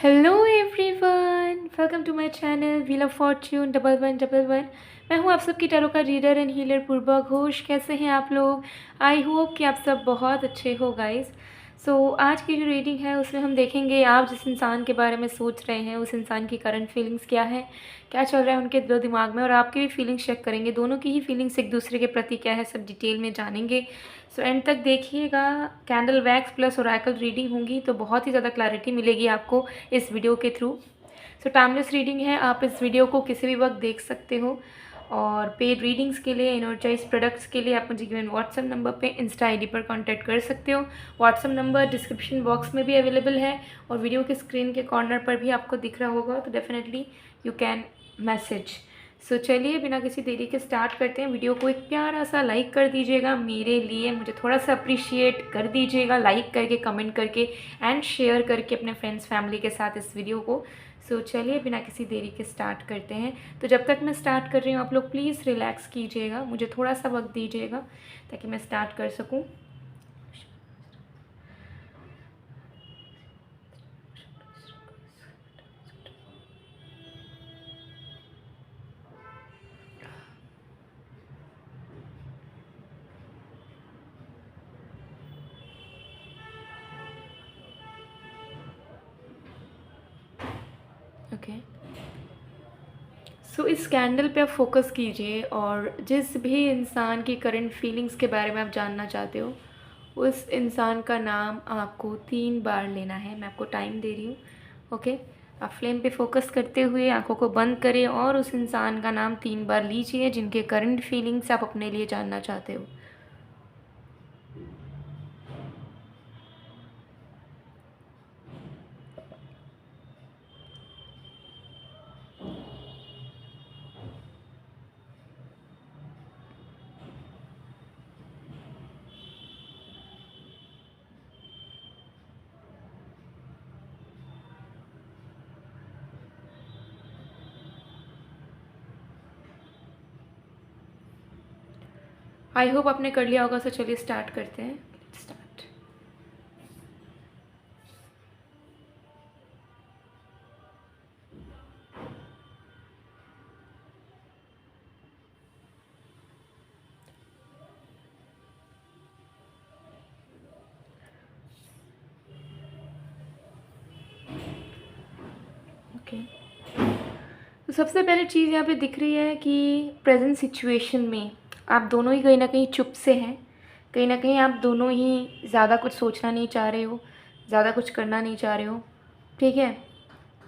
Hello everyone, welcome to my channel wheel of fortune 1111। मैं हूँ आप सबकी टैरो का reader and healer Purva Ghosh. कैसे हैं आप लोग? आई होप कि आप सब बहुत अच्छे हो गाइस। आज की जो रीडिंग है उसमें हम देखेंगे आप जिस इंसान के बारे में सोच रहे हैं उस इंसान की करंट फीलिंग्स क्या है, क्या चल रहा है उनके दिलो दिमाग में, और आपकी भी फीलिंग्स चेक करेंगे। दोनों की ही फीलिंग्स एक दूसरे के प्रति क्या है सब डिटेल में जानेंगे। एंड तक देखिएगा। Candle wax plus Oracle reading होंगी तो बहुत ही ज़्यादा क्लैरिटी मिलेगी आपको इस वीडियो के थ्रू। टाइमलेस रीडिंग है, आप इस वीडियो को किसी भी वक्त देख सकते हो। और पेड रीडिंग्स के लिए, एनर्जाइज प्रोडक्ट्स के लिए आप मुझे गिवन व्हाट्सएप नंबर पे इंस्टा आईडी पर कांटेक्ट कर सकते हो। व्हाट्सएप नंबर डिस्क्रिप्शन बॉक्स में भी अवेलेबल है और वीडियो के स्क्रीन के कॉर्नर पर भी आपको दिख रहा होगा, तो डेफिनेटली यू कैन मैसेज। चलिए बिना किसी देरी के स्टार्ट करते हैं। वीडियो को एक प्यारा सा लाइक कर दीजिएगा मेरे लिए, मुझे थोड़ा सा अप्रिशिएट कर दीजिएगा लाइक करके, कमेंट करके एंड शेयर करके अपने फ्रेंड्स फैमिली के साथ इस वीडियो को। चलिए बिना किसी देरी के स्टार्ट करते हैं। तो जब तक मैं स्टार्ट कर रही हूँ आप लोग प्लीज़ रिलैक्स कीजिएगा, मुझे थोड़ा सा वक्त दीजिएगा ताकि मैं स्टार्ट कर सकूँ। ओके, इस कैंडल पे आप फोकस कीजिए और जिस भी इंसान की करंट फीलिंग्स के बारे में आप जानना चाहते हो उस इंसान का नाम आपको 3 बार लेना है। मैं आपको टाइम दे रही हूँ। ओके, आप फ्लेम पे फोकस करते हुए आंखों को बंद करें और उस इंसान का नाम 3 बार लीजिए जिनके करंट फीलिंग्स आप अपने लिए जानना चाहते हो। आई होप आपने कर लिया होगा। चलिए स्टार्ट करते हैं। स्टार्ट। ओके, तो सबसे पहले चीज़ यहाँ पे दिख रही है कि प्रेजेंट सिचुएशन में आप दोनों ही कहीं ना कहीं चुप से हैं। कहीं ना कहीं आप दोनों ही ज़्यादा कुछ सोचना नहीं चाह रहे हो, ज़्यादा कुछ करना नहीं चाह रहे हो। ठीक है,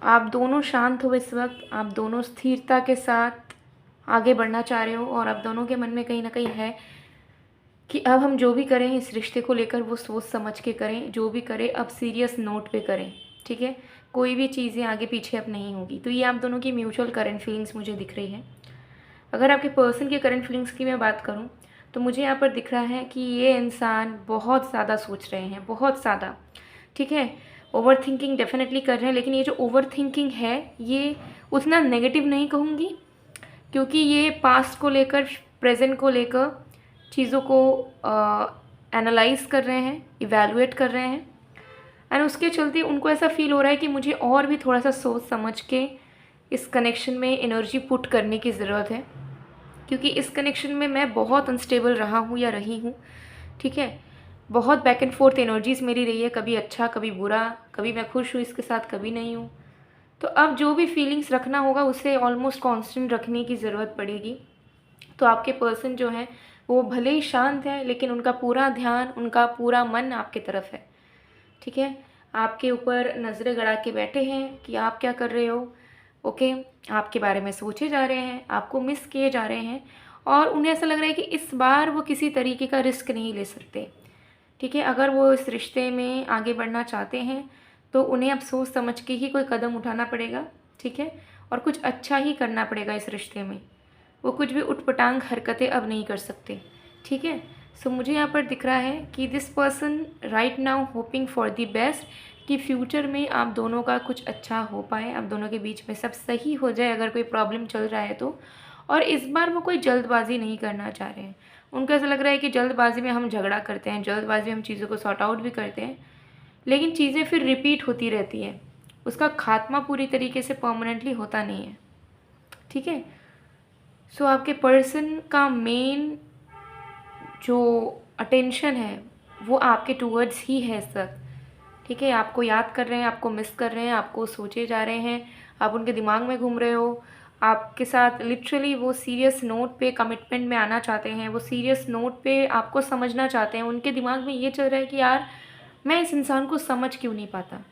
आप दोनों शांत हो इस वक्त, आप दोनों स्थिरता के साथ आगे बढ़ना चाह रहे हो और आप दोनों के मन में कहीं ना कहीं है कि अब हम जो भी करें इस रिश्ते को लेकर वो सोच समझ के करें, जो भी करें अब सीरियस नोट पे करें। ठीक है, कोई भी चीज़ें आगे पीछे अब नहीं होगी। तो ये आप दोनों की म्यूचुअल करंट फीलिंग्स मुझे दिख रही है। अगर आपके पर्सन के करंट फीलिंग्स की मैं बात करूँ तो मुझे यहाँ पर दिख रहा है कि ये इंसान बहुत ज़्यादा सोच रहे हैं, बहुत ज़्यादा। ठीक है, ओवर थिंकिंग डेफिनेटली कर रहे हैं, लेकिन ये जो ओवर थिंकिंग है ये उतना नेगेटिव नहीं कहूँगी, क्योंकि ये पास्ट को लेकर, प्रेजेंट को लेकर चीज़ों को एनालाइज कर रहे हैं, इवैल्यूएट कर रहे हैं। एंड उसके चलते उनको ऐसा फील हो रहा है कि मुझे और भी थोड़ा सा सोच समझ के इस कनेक्शन में एनर्जी पुट करने की ज़रूरत है, क्योंकि इस कनेक्शन में मैं बहुत अनस्टेबल रहा हूँ या रही हूँ। ठीक है, बहुत बैक एंड फोर्थ एनर्जीज़ मेरी रही है, कभी अच्छा कभी बुरा, कभी मैं खुश हूँ इसके साथ कभी नहीं हूँ। तो अब जो भी फीलिंग्स रखना होगा उसे ऑलमोस्ट कांस्टेंट रखने की ज़रूरत पड़ेगी। तो आपके पर्सन जो हैं वो भले ही शांत है लेकिन उनका पूरा ध्यान, उनका पूरा मन आपके तरफ है। ठीक है, आपके ऊपर नज़रें गड़ा के बैठे हैं कि आप क्या कर रहे हो। ओके, आपके बारे में सोचे जा रहे हैं, आपको मिस किए जा रहे हैं और उन्हें ऐसा लग रहा है कि इस बार वो किसी तरीके का रिस्क नहीं ले सकते। ठीक है, अगर वो इस रिश्ते में आगे बढ़ना चाहते हैं तो उन्हें अब सोच समझ के ही कोई कदम उठाना पड़ेगा। ठीक है, और कुछ अच्छा ही करना पड़ेगा इस रिश्ते में। वो कुछ भी उटपटांग हरकतें अब नहीं कर सकते। ठीक है, मुझे यहाँ पर दिख रहा है कि this person right now hoping for the best, कि फ्यूचर में आप दोनों का कुछ अच्छा हो पाए, आप दोनों के बीच में सब सही हो जाए अगर कोई प्रॉब्लम चल रहा है तो। और इस बार वो कोई जल्दबाजी नहीं करना चाह रहे हैं। उनको ऐसा लग रहा है कि जल्दबाजी में हम झगड़ा करते हैं, जल्दबाजी में हम चीज़ों को सॉर्ट आउट भी करते हैं, लेकिन चीज़ें फिर रिपीट होती रहती हैं। उसका खात्मा पूरी तरीके से परमानेंटली होता नहीं है, ठीक है। सो आपके पर्सन का मेन जो अटेंशन है वो आपके टूवर्ड्स ही है सर, ठीक है। आपको याद कर रहे हैं, आपको मिस कर रहे हैं, आपको सोचे जा रहे हैं, आप उनके दिमाग में घूम रहे हो, आपके साथ लिटरली वो सीरियस नोट पे कमिटमेंट में आना चाहते हैं, वो सीरियस नोट पे आपको समझना चाहते हैं। उनके दिमाग में ये चल रहा है कि यार मैं इस इंसान को समझ क्यों नहीं पाता।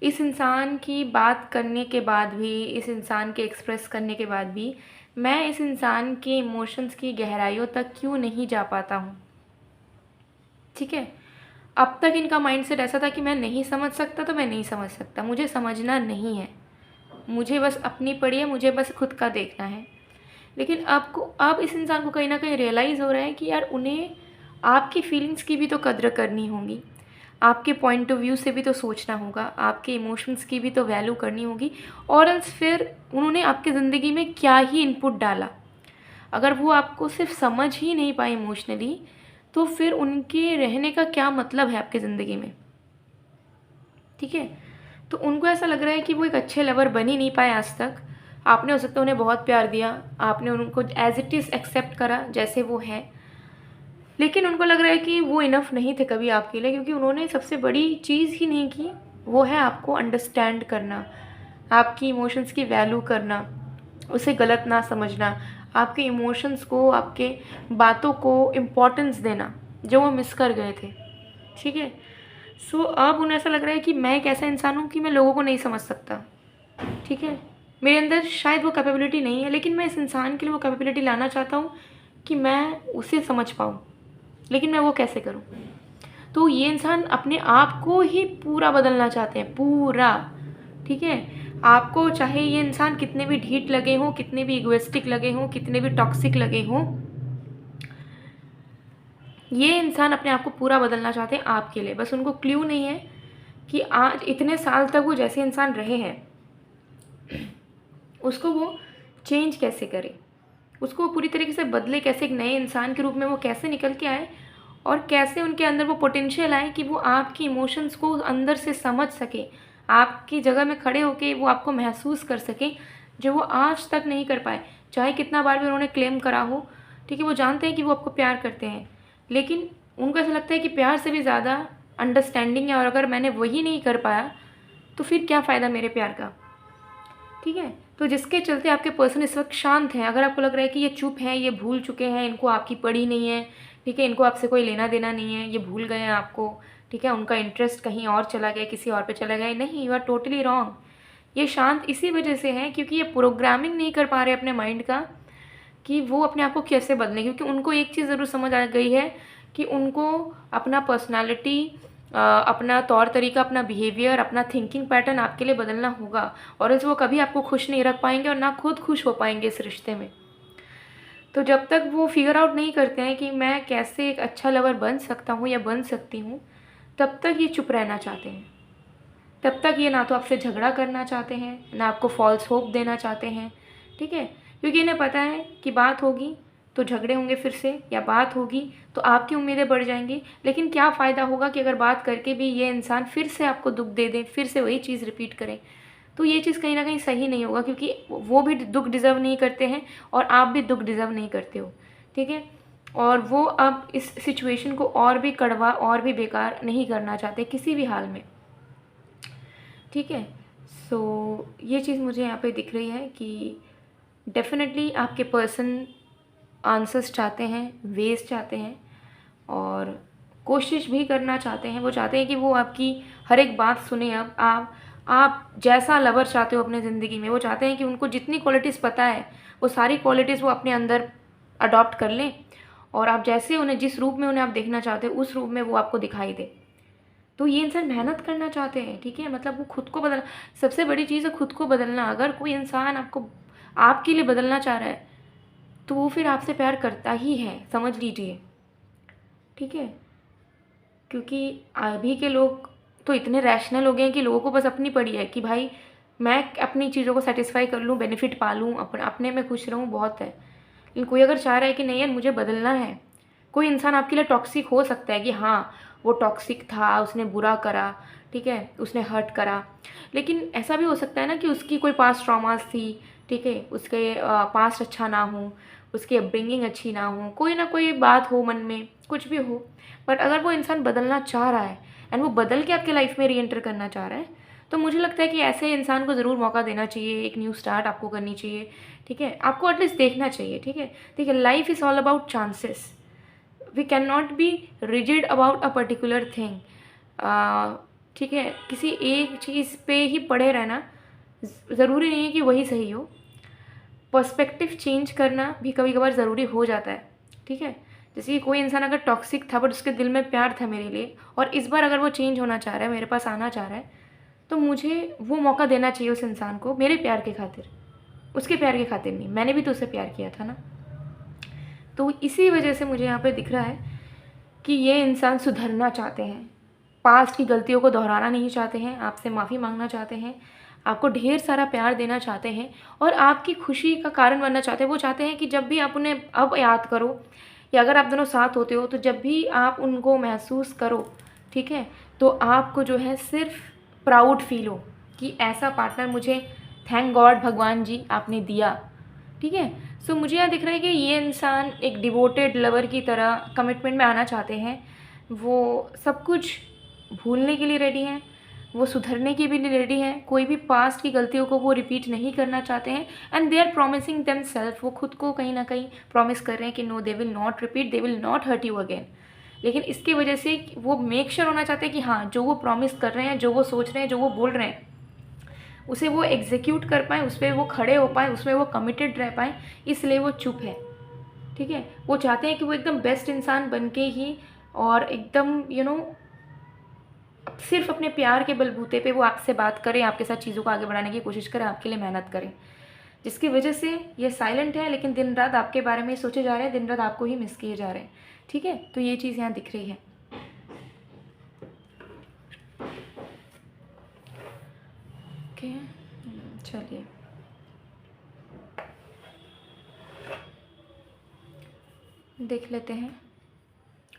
इस इंसान की बात करने के बाद भी, इस इंसान के एक्सप्रेस करने के बाद भी मैं इस इंसान के इमोशंस की गहराइयों तक क्यों नहीं जा पाता हूँ, ठीक है। अब तक इनका माइंडसेट ऐसा था कि मैं नहीं समझ सकता तो मैं नहीं समझ सकता, मुझे समझना नहीं है, मुझे बस अपनी पड़ी है, मुझे बस खुद का देखना है। लेकिन अब इस इंसान को कहीं ना कहीं रियलाइज़ हो रहा है कि यार उन्हें आपकी फीलिंग्स की भी तो कद्र करनी होगी, आपके पॉइंट ऑफ व्यू से भी तो सोचना होगा, आपके इमोशंस की भी तो वैल्यू करनी होगी। और एल्स फिर उन्होंने आपकी ज़िंदगी में क्या ही इनपुट डाला, अगर वो आपको सिर्फ समझ ही नहीं पाए इमोशनली, तो फिर उनके रहने का क्या मतलब है आपकी ज़िंदगी में, ठीक है। तो उनको ऐसा लग रहा है कि वो एक अच्छे लवर बन ही नहीं पाए आज तक। आपने हो सकता है उन्हें बहुत प्यार दिया, आपने उनको एज इट इज़ एक्सेप्ट करा जैसे वो है, लेकिन उनको लग रहा है कि वो इनफ नहीं थे कभी आपके लिए, क्योंकि उन्होंने सबसे बड़ी चीज़ ही नहीं की, वो है आपको अंडरस्टैंड करना, आपकी इमोशंस की वैल्यू करना, उसे गलत ना समझना, आपके इमोशंस को, आपके बातों को इम्पोर्टेंस देना जो वो मिस कर गए थे, ठीक है। सो अब उन्हें ऐसा लग रहा है कि मैं एक ऐसा इंसान हूँ कि मैं लोगों को नहीं समझ सकता, ठीक है। मेरे अंदर शायद वो कैपेबिलिटी नहीं है, लेकिन मैं इस इंसान के लिए वो कैपेबिलिटी लाना चाहता हूँ कि मैं उसे समझ पाऊँ, लेकिन मैं वो कैसे करूँ। तो ये इंसान अपने आप को ही पूरा बदलना चाहते हैं, पूरा, ठीक है। आपको चाहे ये इंसान कितने भी ढीठ लगे हों, कितने भी इगोइस्टिक लगे हों, कितने भी टॉक्सिक लगे हों, ये इंसान अपने आप को पूरा बदलना चाहते हैं आपके लिए। बस उनको क्ल्यू नहीं है कि आज इतने साल तक वो जैसे इंसान रहे हैं उसको वो चेंज कैसे करे, उसको वो पूरी तरीके से बदले कैसे, एक नए इंसान के रूप में वो कैसे निकल के आए, और कैसे उनके अंदर वो पोटेंशियल आए कि वो आपकी इमोशंस को अंदर से समझ सके, आपकी जगह में खड़े होके वो आपको महसूस कर सके, जो वो आज तक नहीं कर पाए। चाहे कितना बार भी उन्होंने क्लेम करा हो, ठीक है, वो जानते हैं कि वो आपको प्यार करते हैं, लेकिन उनको ऐसा लगता है कि प्यार से भी ज़्यादा अंडरस्टैंडिंग है, और अगर मैंने वही नहीं कर पाया तो फिर क्या फ़ायदा मेरे प्यार का, ठीक है। तो जिसके चलते आपके पर्सन इस वक्त शांत हैं। अगर आपको लग रहा है कि ये चुप हैं, ये भूल चुके हैं, इनको आपकी पड़ी नहीं है, ठीक है, इनको आपसे कोई लेना देना नहीं है, ये भूल गए हैं आपको, ठीक है, उनका इंटरेस्ट कहीं और चला गया, किसी और पे चला गया, नहीं, यू आर टोटली रॉन्ग। ये शांत इसी वजह से है क्योंकि ये प्रोग्रामिंग नहीं कर पा रहे अपने माइंड का कि वो अपने आप को कैसे बदलें, क्योंकि उनको एक चीज़ ज़रूर समझ आ गई है कि उनको अपना पर्सनालिटी, अपना तौर तरीका, अपना बिहेवियर, अपना थिंकिंग पैटर्न आपके लिए बदलना होगा, और इस वो कभी आपको खुश नहीं रख पाएंगे और ना खुद खुश हो पाएंगे इस रिश्ते में। तो जब तक वो फिगर आउट नहीं करते हैं कि मैं कैसे एक अच्छा लवर बन सकता हूँ या बन सकती हूँ, तब तक ये चुप रहना चाहते हैं, तब तक ये ना तो आपसे झगड़ा करना चाहते हैं, ना आपको फॉल्स होप देना चाहते हैं, ठीक है, क्योंकि इन्हें पता है कि बात होगी तो झगड़े होंगे फिर से, या बात होगी तो आपकी उम्मीदें बढ़ जाएंगी, लेकिन क्या फ़ायदा होगा कि अगर बात करके भी ये इंसान फिर से आपको दुख दे दें, फिर से वही चीज़ रिपीट करें। तो ये चीज़ कहीं ना कहीं सही नहीं होगा, क्योंकि वो भी दुख डिज़र्व नहीं करते हैं और आप भी दुख डिज़र्व नहीं करते हो, ठीक है। और वो अब इस सिचुएशन को और भी कड़वा और भी बेकार नहीं करना चाहते किसी भी हाल में, ठीक है। सो ये चीज़ मुझे यहाँ पे दिख रही है कि डेफिनेटली आपके पर्सन आंसर्स चाहते हैं, वेज चाहते हैं, और कोशिश भी करना चाहते हैं। वो चाहते हैं कि वो आपकी हर एक बात सुने। अब आप जैसा लवर चाहते हो अपने ज़िंदगी में, वो चाहते हैं कि उनको जितनी क्वालिटीज़ पता है वो सारी क्वालिटीज़ वो अपने अंदर अडॉप्ट कर लें, और आप जैसे उन्हें, जिस रूप में उन्हें आप देखना चाहते हो उस रूप में वो आपको दिखाई दे। तो ये इंसान मेहनत करना चाहते हैं, ठीक है, मतलब वो खुद को बदलना, सबसे बड़ी चीज़ है खुद को बदलना। अगर कोई इंसान आपको आपके लिए बदलना चाह रहा है तो वो फिर आपसे प्यार करता ही है, समझ लीजिए, ठीक है। क्योंकि अभी के लोग तो इतने रैशनल हो गए हैं कि लोगों को बस अपनी पड़ी है कि भाई मैं अपनी चीज़ों को सेटिस्फाई कर लूँ, बेनिफिट पा लूँ, अपने में खुश रहूँ, बहुत है। लेकिन कोई अगर चाह रहा है कि नहीं यार मुझे बदलना है, कोई इंसान आपके लिए टॉक्सिक हो सकता है कि हाँ वो टॉक्सिक था, उसने बुरा करा, ठीक है, उसने हर्ट करा। लेकिन ऐसा भी हो सकता है ना कि उसकी कोई पास्ट ट्रॉमास थी, ठीक है, उसके पास्ट अच्छा ना हो, उसकी अपब्रिंगिंग अच्छी ना हो, कोई ना कोई बात हो मन में, कुछ भी हो। बट अगर वो इंसान बदलना चाह रहा है एंड वो बदल के आपके लाइफ में री एंटर करना चाह रहा है, तो मुझे लगता है कि ऐसे इंसान को ज़रूर मौका देना चाहिए, एक न्यू स्टार्ट आपको करनी चाहिए, ठीक है, आपको एटलीस्ट देखना चाहिए, ठीक है। देखिए, life is all about chances, we can not be rigid about a particular thing, ठीक है। किसी एक चीज़ पे ही पड़े रहना ज़रूरी नहीं है कि वही सही हो। पर्सपेक्टिव चेंज करना भी कभी कभार ज़रूरी हो जाता है, ठीक है। जैसे कि कोई इंसान अगर टॉक्सिक था बट उसके दिल में प्यार था मेरे लिए, और इस बार अगर वो चेंज होना चाह रहा है, मेरे पास आना चाह रहा है, तो मुझे वो मौका देना चाहिए उस इंसान को, मेरे प्यार के खातिर, उसके प्यार के खातिर नहीं। मैंने भी तो उसे प्यार किया था ना। तो इसी वजह से मुझे यहाँ पे दिख रहा है कि ये इंसान सुधरना चाहते हैं, पास्ट की गलतियों को दोहराना नहीं चाहते हैं, आपसे माफ़ी मांगना चाहते हैं, आपको ढेर सारा प्यार देना चाहते हैं और आपकी खुशी का कारण बनना चाहते हैं। वो चाहते हैं कि जब भी आप उन्हें अब याद करो, या अगर आप दोनों साथ होते हो, तो जब भी आप उनको महसूस करो, ठीक है, तो आपको जो है सिर्फ प्राउड फील हो कि ऐसा पार्टनर मुझे, थैंक गॉड भगवान जी, आपने दिया, ठीक है। सो मुझे यहाँ दिख रहा है कि ये इंसान एक डिवोटेड लवर की तरह कमिटमेंट में आना चाहते हैं। वो सब कुछ भूलने के लिए रेडी हैं, वो सुधरने के भी लिए रेडी हैं, कोई भी पास्ट की गलतियों को वो रिपीट नहीं करना चाहते हैं। And they are promising themselves, वो खुद को कहीं ना कहीं प्रॉमिस कर रहे हैं कि no, they will not repeat, they will not hurt you again. लेकिन इसकी वजह से वो मेक श्योर होना चाहते हैं कि हाँ, जो वो प्रॉमिस कर रहे हैं, जो वो सोच रहे हैं, जो वो बोल रहे हैं, उसे वो एग्जीक्यूट कर पाएँ, उस पर वो खड़े हो पाएँ, उसमें वो कमिटेड रह पाएँ, इसलिए वो चुप है, ठीक है। वो चाहते हैं कि वो एकदम बेस्ट इंसान बन के ही, और एकदम सिर्फ अपने प्यार के बलबूते पे वो आपसे बात करें, आपके साथ चीज़ों को आगे बढ़ाने की कोशिश करें, आपके लिए मेहनत करें। जिसकी वजह से ये साइलेंट है, लेकिन दिन रात आपके बारे में सोचे जा रहे हैं, दिन रात आपको ही मिस किए जा रहे हैं, ठीक है। तो ये चीज़ यहाँ दिख रही है। ओके, चलिए देख लेते हैं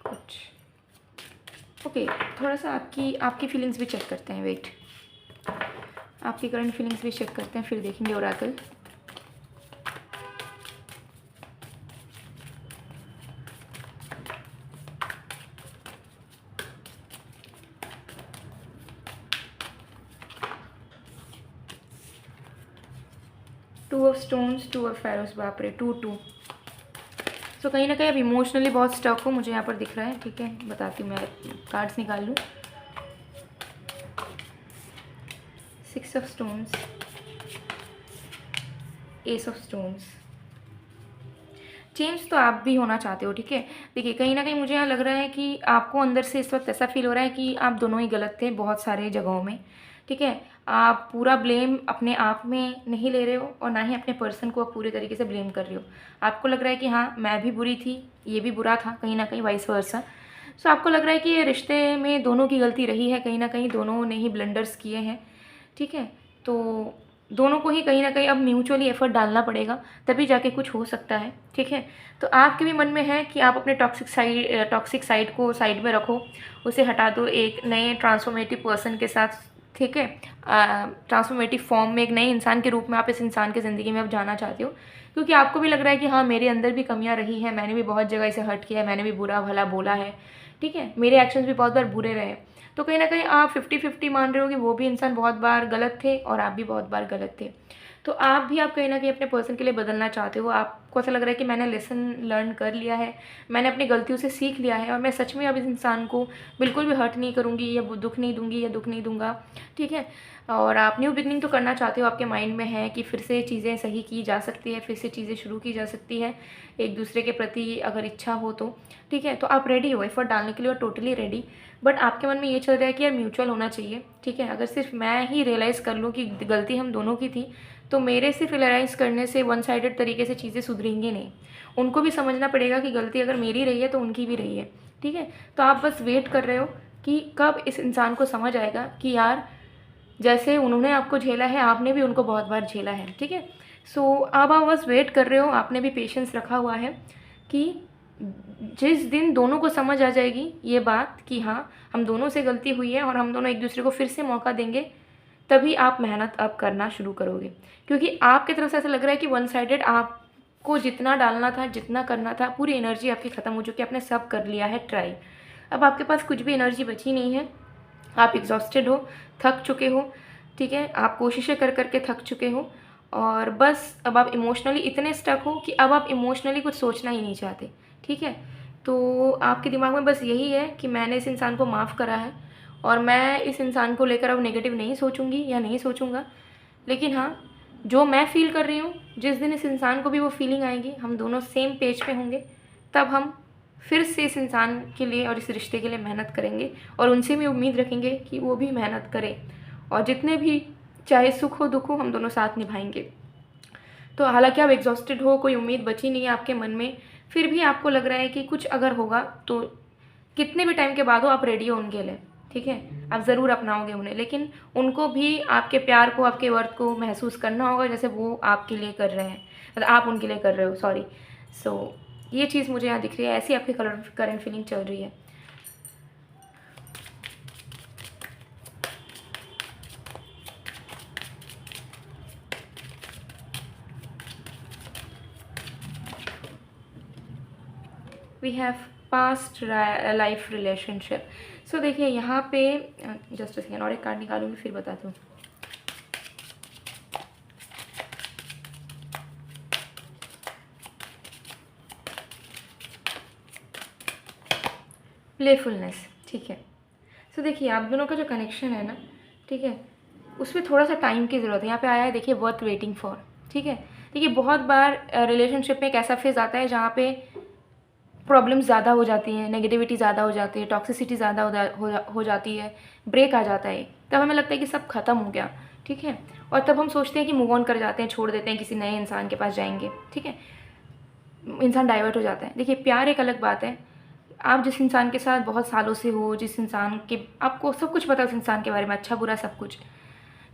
कुछ। ओके, थोड़ा सा आपकी फीलिंग्स भी चेक करते हैं। वेट, आपकी करंट फीलिंग्स भी चेक करते हैं, फिर देखेंगे Oracle. Two of stones, two of ferrous, बाप रे, 2-2। सो कहीं ना कहीं अब इमोशनली बहुत स्टक हो, मुझे यहाँ पर दिख रहा है, ठीक है। बताती हूँ, मैं कार्ड्स निकाल लूँ। 6 of stones, S of stones. Change तो आप भी होना चाहते हो, ठीक है। देखिए, कहीं ना कहीं मुझे यहाँ लग रहा है कि आपको अंदर से इस वक्त ऐसा फील हो रहा है कि आप दोनों ही गलत थे बहुत सारे जगहों में, ठीक है। आप पूरा ब्लेम अपने आप में नहीं ले रहे हो, और ना ही अपने पर्सन को आप पूरे तरीके से ब्लेम कर रहे हो। आपको लग रहा है कि हाँ, मैं भी बुरी थी, ये भी बुरा था, कहीं ना कहीं वाइस वर्सा। सो आपको लग रहा है कि ये रिश्ते में दोनों की गलती रही है, कहीं ना कहीं दोनों ने ही ब्लंडर्स किए हैं, ठीक है। तो दोनों को ही कहीं ना कहीं अब म्यूचुअली एफर्ट डालना पड़ेगा, तभी जाके कुछ हो सकता है, ठीक है। तो आपके भी मन में है कि आप अपने टॉक्सिक साइड को साइड में रखो, उसे हटा दो, एक नए ट्रांसफॉर्मेटिव पर्सन के साथ, ठीक है, ट्रांसफॉर्मेटिव फॉर्म में एक नए इंसान के रूप में आप इस इंसान की ज़िंदगी में अब जाना चाहते हो, क्योंकि आपको भी लग रहा है कि हाँ, मेरे अंदर भी कमियां रही हैं, मैंने भी बहुत जगह इसे हर्ट किया है, मैंने भी बुरा भला बोला है, ठीक है, मेरे एक्शंस भी बहुत बार बुरे रहे। तो कहीं ना कहीं आप 50-50 मान रहे हो कि वो भी इंसान बहुत बार गलत थे और आप भी बहुत बार गलत थे। तो आप कहीं ना कहीं अपने पर्सन के लिए बदलना चाहते हो। आपको ऐसा लग रहा है कि मैंने लेसन लर्न कर लिया है, मैंने अपनी गलतियों से सीख लिया है, और मैं सच में अब इस इंसान को बिल्कुल भी हर्ट नहीं करूँगी, या दुख नहीं दूँगी, या दुख नहीं दूँगा, ठीक है। और आप न्यू बिगनिंग तो करना चाहते हो, आपके माइंड में है कि फिर से चीज़ें सही की जा सकती है, फिर से चीज़ें शुरू की जा सकती है, एक दूसरे के प्रति अगर इच्छा हो तो, ठीक है। तो आप रेडी हो एफर्ट डालने के लिए, और टोटली रेडी। बट आपके मन में ये चल रहा है कि यार म्यूचुअल होना चाहिए, ठीक है। अगर सिर्फ मैं ही रियलाइज़ कर लूँ कि गलती हम दोनों की थी, तो मेरे सिर्फ रियलाइज़ करने से वन साइडेड तरीके से चीज़ें सुधरेंगी नहीं। उनको भी समझना पड़ेगा कि गलती अगर मेरी रही है तो उनकी भी रही है, ठीक है। तो आप बस वेट कर रहे हो कि कब इस इंसान को समझ आएगा कि यार, जैसे उन्होंने आपको झेला है, आपने भी उनको बहुत बार झेला है, ठीक है। सो अब आप बस वेट कर रहे हो, आपने भी पेशेंस रखा हुआ है कि जिस दिन दोनों को समझ आ जाएगी ये बात कि हाँ हम दोनों से गलती हुई है और हम दोनों एक दूसरे को फिर से मौका देंगे, तभी आप मेहनत अब करना शुरू करोगे। क्योंकि आपकी तरफ से ऐसा लग रहा है कि वन साइडेड आपको जितना डालना था, जितना करना था, पूरी एनर्जी आपकी ख़त्म हो चुकी है, आपने सब कर लिया है ट्राई। अब आपके पास कुछ भी एनर्जी बची नहीं है, आप एग्जॉस्टेड हो, थक चुके हो, ठीक है, आप कोशिशें कर कर के थक चुके हो और बस अब आप इमोशनली इतने स्टक हो कि अब आप इमोशनली कुछ सोचना ही नहीं चाहते, ठीक है। तो आपके दिमाग में बस यही है कि मैंने इस इंसान को माफ़ करा है और मैं इस इंसान को लेकर अब नेगेटिव नहीं सोचूंगी या नहीं सोचूंगा। लेकिन हाँ, जो मैं फ़ील कर रही हूँ, जिस दिन इस इंसान को भी वो फीलिंग आएगी, हम दोनों सेम पेज पे होंगे, तब हम फिर से इस इंसान के लिए और इस रिश्ते के लिए मेहनत करेंगे और उनसे भी उम्मीद रखेंगे कि वो भी मेहनत करें और जितने भी चाहे सुख हो दुख हो हम दोनों साथ निभाएंगे। तो हालांकि आप एग्जॉस्टेड हो, कोई उम्मीद बची नहीं है आपके मन में, फिर भी आपको लग रहा है कि कुछ अगर होगा तो कितने भी टाइम के बाद हो आप रेडी हो उनके लिए, ठीक है, आप ज़रूर अपनाओगे उन्हें। लेकिन उनको भी आपके प्यार को, आपके वर्थ को महसूस करना होगा जैसे वो आपके लिए कर रहे हैं, मतलब आप उनके लिए कर रहे हो, सॉरी। सो ये चीज़ मुझे यहाँ दिख रही है, ऐसी आपकी करंट फीलिंग चल रही है। We have past life relationship. So देखिए यहाँ पे जस्ट सेकेंड और एक कार्ड निकालूंगी फिर बताती हूँ। प्लेफुलनेस, ठीक है। सो देखिए आप दोनों का जो कनेक्शन है ना, ठीक है, उसमें थोड़ा सा टाइम की ज़रूरत है। यहाँ पे आया है देखिए वर्थ वेटिंग फॉर, ठीक है। देखिए बहुत बार रिलेशनशिप में एक ऐसा फेज़ आता है जहाँ पे प्रॉब्लम्स ज़्यादा हो जाती हैं, नेगेटिविटी ज़्यादा हो जाती है, टॉक्सिसिटी ज़्यादा हो जाती है, ब्रेक आ जाता है, तब हमें लगता है कि सब खत्म हो गया, ठीक है। और तब हम सोचते हैं कि मूव ऑन कर जाते हैं, छोड़ देते हैं, किसी नए इंसान के पास जाएंगे, ठीक है। इंसान डाइवर्ट हो जाता है। देखिए प्यार एक अलग बात है। आप जिस इंसान के साथ बहुत सालों से हो, जिस इंसान के आपको सब कुछ पता है उस इंसान के बारे में, अच्छा बुरा सब कुछ,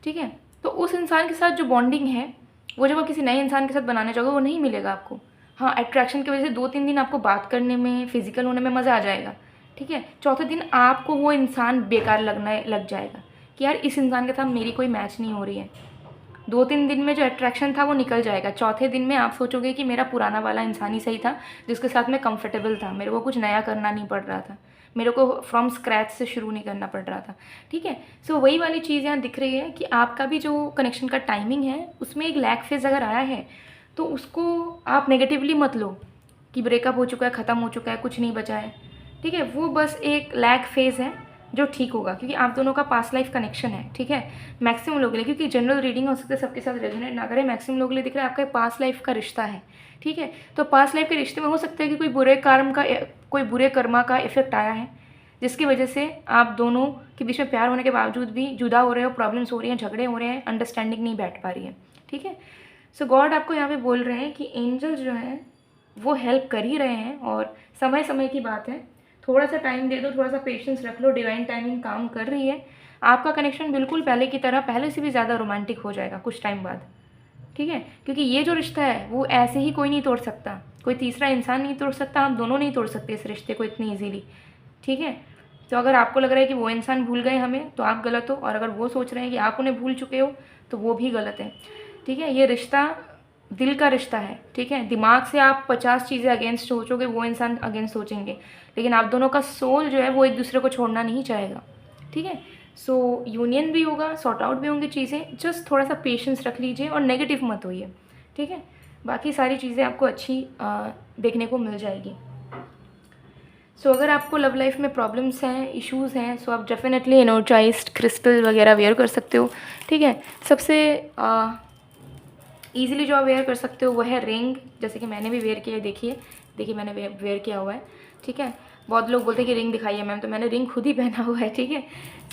ठीक है, तो उस इंसान के साथ जो बॉन्डिंग है वो जब आप किसी नए इंसान के साथ बनाने जाओगे वो नहीं मिलेगा आपको। हाँ, अट्रैक्शन की वजह से 2-3 दिन आपको बात करने में, फिजिकल होने में मज़ा आ जाएगा, ठीक है। चौथे दिन आपको वो इंसान बेकार लगने लग जाएगा कि यार इस इंसान के साथ मेरी कोई मैच नहीं हो रही है। 2-3 दिन में जो अट्रैक्शन था वो निकल जाएगा। चौथे दिन में आप सोचोगे कि मेरा पुराना वाला इंसान ही सही था, जिसके साथ मैं कंफर्टेबल था, मेरे को कुछ नया करना नहीं पड़ रहा था, मेरे को फ्रॉम स्क्रैच से शुरू नहीं करना पड़ रहा था, ठीक है। सो वही वाली चीज़ यहाँ दिख रही है कि आपका भी जो कनेक्शन का टाइमिंग है उसमें एक लैग फेज़ अगर आया है तो उसको आप नेगेटिवली मत लो कि ब्रेकअप हो चुका है, ख़त्म हो चुका है, कुछ नहीं बचा है, ठीक है। वो बस एक लैग फेज़ है जो ठीक होगा, क्योंकि आप दोनों का पास्ट लाइफ कनेक्शन है, ठीक है। मैक्सिमम लोगों के लिए, क्योंकि जनरल रीडिंग हो सकता है सबके साथ रेजोनेट ना करे, मैक्सिमम लोगों के लिए दिख रहा है आपका पास्ट लाइफ का रिश्ता है, ठीक है। तो पास्ट लाइफ के रिश्ते में हो सकता है कि कोई बुरे कर्मा का इफेक्ट आया है, जिसकी वजह से आप दोनों के बीच में प्यार होने के बावजूद भी जुदा हो रहे हो, प्रॉब्लम्स हो रही हैं, झगड़े हो रहे हैं, अंडरस्टैंडिंग नहीं बैठ पा रही है, ठीक है। सो गॉड आपको यहाँ पे बोल रहे हैं कि एंजल्स जो हैं वो हेल्प कर ही रहे हैं और समय समय की बात है, थोड़ा सा टाइम दे दो, थोड़ा सा पेशेंस रख लो, डिवाइन टाइमिंग काम कर रही है। आपका कनेक्शन बिल्कुल पहले की तरह, पहले से भी ज़्यादा रोमांटिक हो जाएगा कुछ टाइम बाद, ठीक है। क्योंकि ये जो रिश्ता है वो ऐसे ही कोई नहीं तोड़ सकता, कोई तीसरा इंसान नहीं तोड़ सकता, आप दोनों नहीं तोड़ सकते इस रिश्ते को इतनी ईजीली, ठीक है। तो अगर आपको लग रहा है कि वो इंसान भूल गए हमें तो आप गलत हो, और अगर वो सोच रहे हैं कि आप उन्हें भूल चुके हो तो वो भी गलत है, ठीक है। ये रिश्ता दिल का रिश्ता है, ठीक है। दिमाग से आप 50 चीज़ें अगेंस्ट सोचोगे, वो इंसान अगेंस्ट सोचेंगे, लेकिन आप दोनों का सोल जो है वो एक दूसरे को छोड़ना नहीं चाहेगा, ठीक है। सो यूनियन भी होगा, सॉर्ट आउट भी होंगी चीज़ें, जस्ट थोड़ा सा पेशेंस रख लीजिए और नेगेटिव मत होइए, ठीक है। बाकी सारी चीज़ें आपको अच्छी देखने को मिल जाएगी। सो अगर आपको लव लाइफ में प्रॉब्लम्स हैं, इश्यूज़ हैं, सो आप डेफिनेटली एनर्जाइज्ड क्रिस्टल वगैरह वेयर कर सकते हो, ठीक है। सबसे ईजिली जो आप वेयर कर सकते हो वो है रिंग, जैसे कि मैंने भी वेयर किया है, देखिए मैंने वेयर किया हुआ है, ठीक है। बहुत लोग बोलते हैं कि रिंग दिखाइए मैम, तो मैंने रिंग खुद ही पहना हुआ है, ठीक है।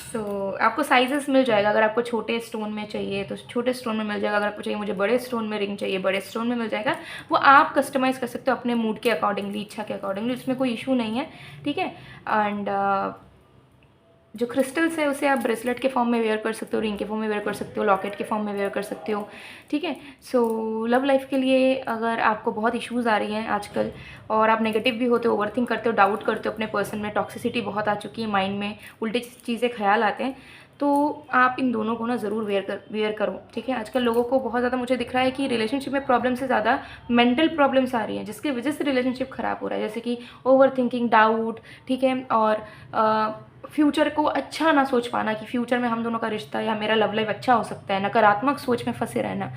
सो आपको साइजेस मिल जाएगा, अगर आपको छोटे स्टोन में चाहिए तो छोटे स्टोन में मिल जाएगा, अगर आपको चाहिए मुझे बड़े स्टोन में रिंग चाहिए, बड़े स्टोन में मिल जाएगा। वो आप कस्टमाइज़ कर सकते हो अपने मूड के अकॉर्डिंगली, इच्छा के अकॉर्डिंगली, उसमें कोई इशू नहीं है, ठीक है। एंड जो क्रिस्टल्स है उसे आप ब्रेसलेट के फॉर्म में वेयर कर सकते हो, रिंग के फॉर्म में वेयर कर सकते हो, लॉकेट के फॉर्म में वेयर कर सकते हो, ठीक है। सो लव लाइफ के लिए अगर आपको बहुत इश्यूज़ आ रही हैं आजकल और आप नेगेटिव भी होते हो, ओवरथिंक करते हो, डाउट करते हो अपने पर्सन में, टॉक्सिसिटी बहुत आ चुकी है माइंड में, उल्टी चीज़ें ख्याल आते हैं, तो आप इन दोनों को ना ज़रूर वेयर करो, ठीक है। आजकल लोगों को बहुत ज़्यादा मुझे दिख रहा है कि रिलेशनशिप में प्रॉब्लम से ज़्यादा मेंटल प्रॉब्लम्स आ रही हैं, जिसकी वजह से रिलेशनशिप ख़राब हो रहा है, जैसे कि ओवर थिंकिंग, डाउट, ठीक है, और फ्यूचर को अच्छा ना सोच पाना कि फ्यूचर में हम दोनों का रिश्ता या मेरा लव लाइफ अच्छा हो सकता है, नकारात्मक सोच में फंसे रहना।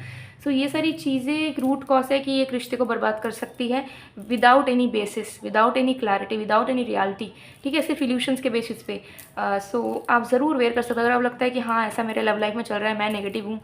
सो ये सारी चीज़ें एक रूट कॉज है कि एक रिश्ते को बर्बाद कर सकती है without any basis, without any clarity, without any reality, ठीक है, सिर्फ इल्यूशंस के बेसिस पे। सो आप ज़रूर वेयर कर सकते हो अगर आपको लगता है कि हाँ ऐसा मेरे लव लाइफ में चल रहा है, मैं नेगेटिव हूँ,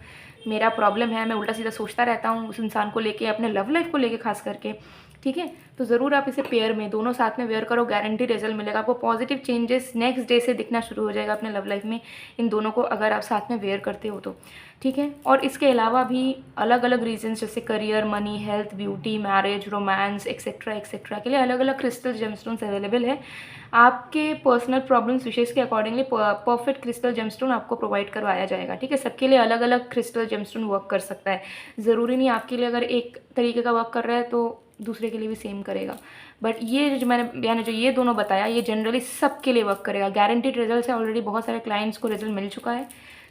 मेरा प्रॉब्लम है, मैं उल्टा सीधा सोचता रहता हूँ उस इंसान को लेके, अपने लव लाइफ को लेके खास करके, ठीक है। तो ज़रूर आप इसे पेयर में दोनों साथ में वेयर करो, गारंटी रिजल्ट मिलेगा आपको, पॉजिटिव चेंजेस नेक्स्ट डे से दिखना शुरू हो जाएगा अपने लव लाइफ में, इन दोनों को अगर आप साथ में वेयर करते हो तो, ठीक है। और इसके अलावा भी अलग अलग रीजंस जैसे career, money, health, beauty, marriage, romance, etcetera etcetera के लिए अलग अलग क्रिस्टल जेमस्टोन्स अवेलेबल है। आपके पर्सनल प्रॉब्लम्स विशेष के अकॉर्डिंगली परफेक्ट क्रिस्टल जेमस्टोन आपको प्रोवाइड करवाया जाएगा, ठीक है। सबके लिए अलग अलग क्रिस्टल जेमस्टोन वर्क कर सकता है, ज़रूरी नहीं आपके लिए अगर एक तरीके का वर्क कर रहा है तो दूसरे के लिए भी सेम करेगा। बट ये जो मैंने जो ये दोनों बताया ये जनरली सबके लिए वर्क करेगा, गारंटीड रिजल्ट है, ऑलरेडी बहुत सारे क्लाइंट्स को रिजल्ट मिल चुका है।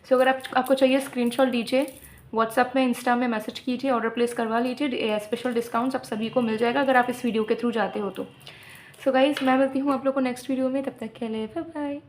सो अगर आपको चाहिए स्क्रीनशॉट लीजिए, व्हाट्सअप में, इंस्टा में मैसेज कीजिए, ऑर्डर प्लेस करवा लीजिए, स्पेशल डिस्काउंट्स आप सभी को मिल जाएगा अगर आप इस वीडियो के थ्रू जाते हो तो। सो गाइस मैं मिलती हूँ आप लोग को नेक्स्ट वीडियो में, तब तक के लिए बाय बाय।